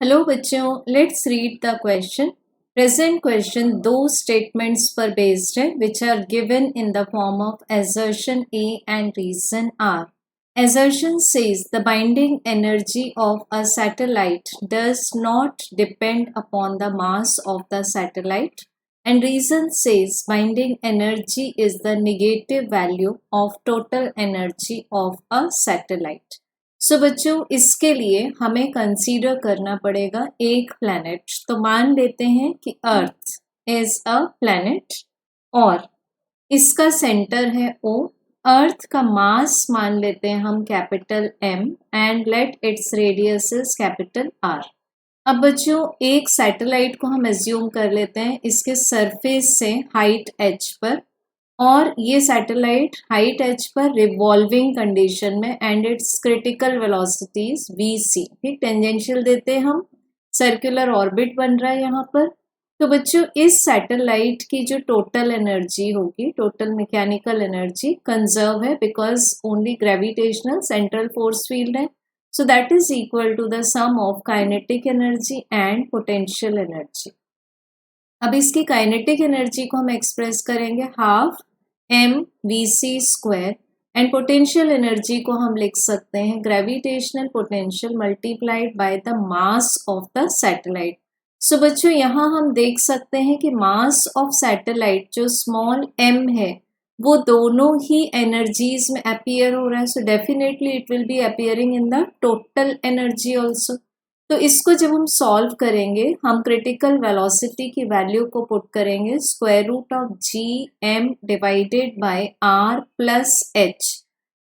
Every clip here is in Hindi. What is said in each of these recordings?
हेलो बच्चों, let's read the question. Present question दो स्टेटमेंट्स पर बेस्ड है which are given in the form of assertion A and reason R. Assertion says the binding energy of a satellite does not depend upon the mass of the satellite, and reason says binding energy is the negative value of total energy of a satellite. सो बच्चों, इसके लिए हमें कंसीडर करना पड़ेगा एक प्लैनेट। तो मान लेते हैं कि अर्थ इज अ प्लैनेट और इसका सेंटर है ओ। अर्थ का मास मान लेते हैं हम capital M and let its radius is capital R। अब बच्चों, एक सैटेलाइट को हम एज्यूम कर लेते हैं इसके सरफेस से हाइट h पर, और ये सैटेलाइट हाइट h पर रिवॉल्विंग कंडीशन में and it's critical velocities vc। ठीक, टेंजेंशियल देते हैं हम, सर्कुलर ऑर्बिट बन रहा है यहाँ पर। तो बच्चों, इस सैटेलाइट की जो टोटल एनर्जी होगी, टोटल मैकेनिकल एनर्जी कंजर्व है because only gravitational central force field है। So that is equal to the sum of kinetic energy and potential energy. अब इसकी काइनेटिक एनर्जी को हम एक्सप्रेस करेंगे half mvc square, and potential energy को हम लिख सकते हैं gravitational potential multiplied by the mass of the satellite. So बच्चों, यहाँ हम देख सकते हैं कि मास ऑफ सैटेलाइट जो स्मॉल m है वो दोनों ही एनर्जीज में अपीयर हो रहा है। So definitely it will be appearing in the total energy also. तो इसको जब हम सॉल्व करेंगे, हम क्रिटिकल वेलोसिटी की वैल्यू को पुट करेंगे square root of gm divided by r plus h।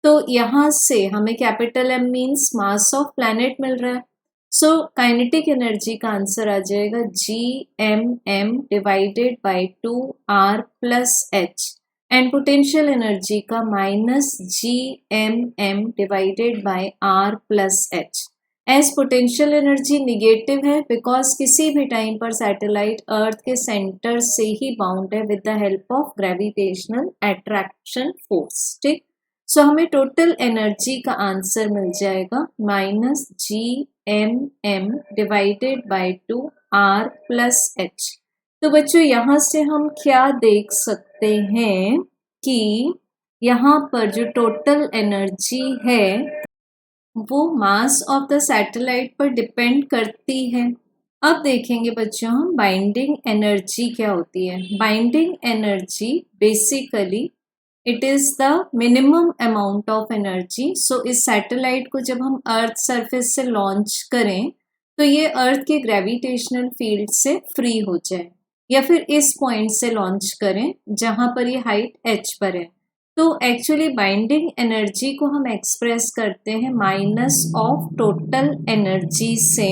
तो यहाँ से हमें capital M means mass of planet मिल रहा है। सो काइनेटिक एनर्जी का आंसर आ जाएगा gmm divided by 2r plus h, and potential energy का minus gmm divided by r plus h। As potential energy negative है बिकॉज किसी भी टाइम पर सैटेलाइट अर्थ के सेंटर से ही बाउंड है with the help of gravitational attraction force. ठीक, सो हमें टोटल एनर्जी का आंसर मिल जाएगा minus gmm divided by 2r plus h। तो बच्चों, यहाँ से हम क्या देख सकते हैं कि यहाँ पर जो टोटल एनर्जी है वो मास ऑफ द सैटेलाइट पर डिपेंड करती है। अब देखेंगे बच्चों हम बाइंडिंग एनर्जी क्या होती है। Binding energy basically it is the minimum amount of energy. So इस सैटेलाइट को जब हम अर्थ सरफेस से लॉन्च करें तो ये अर्थ के ग्रेविटेशनल फील्ड से फ्री हो जाए, या फिर इस पॉइंट से लॉन्च करें जहां पर ये हाइट h पर है। तो एक्चुअली बाइंडिंग एनर्जी को हम एक्सप्रेस करते हैं माइनस ऑफ टोटल एनर्जी से।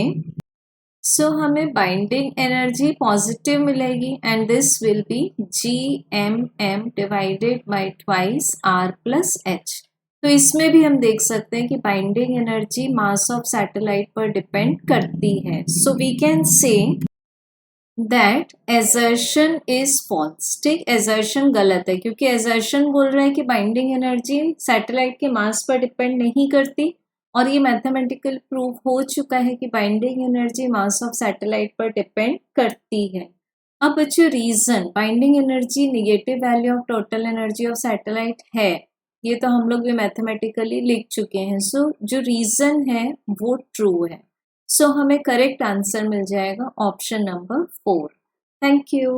सो हमें बाइंडिंग एनर्जी पॉजिटिव मिलेगी and this will be gmm divided by twice r plus h। तो इसमें भी हम देख सकते हैं कि binding energy mass of satellite पर डिपेंड करती है। So we can say that assertion is false. ठीक, assertion गलत है क्योंकि assertion बोल रहा है कि बाइंडिंग एनर्जी सैटेलाइट के मास पर डिपेंड नहीं करती, और ये मैथमेटिकल प्रूफ हो चुका है कि binding energy mass of satellite पर डिपेंड करती है। अब बच्चों, reason binding energy negative value of total energy of satellite है, ये तो हम लोग भी मैथमेटिकली लिख चुके हैं। सो जो रीजन है वो ट्रू है। सो हमें करेक्ट आंसर मिल जाएगा ऑप्शन नंबर 4। Thank you.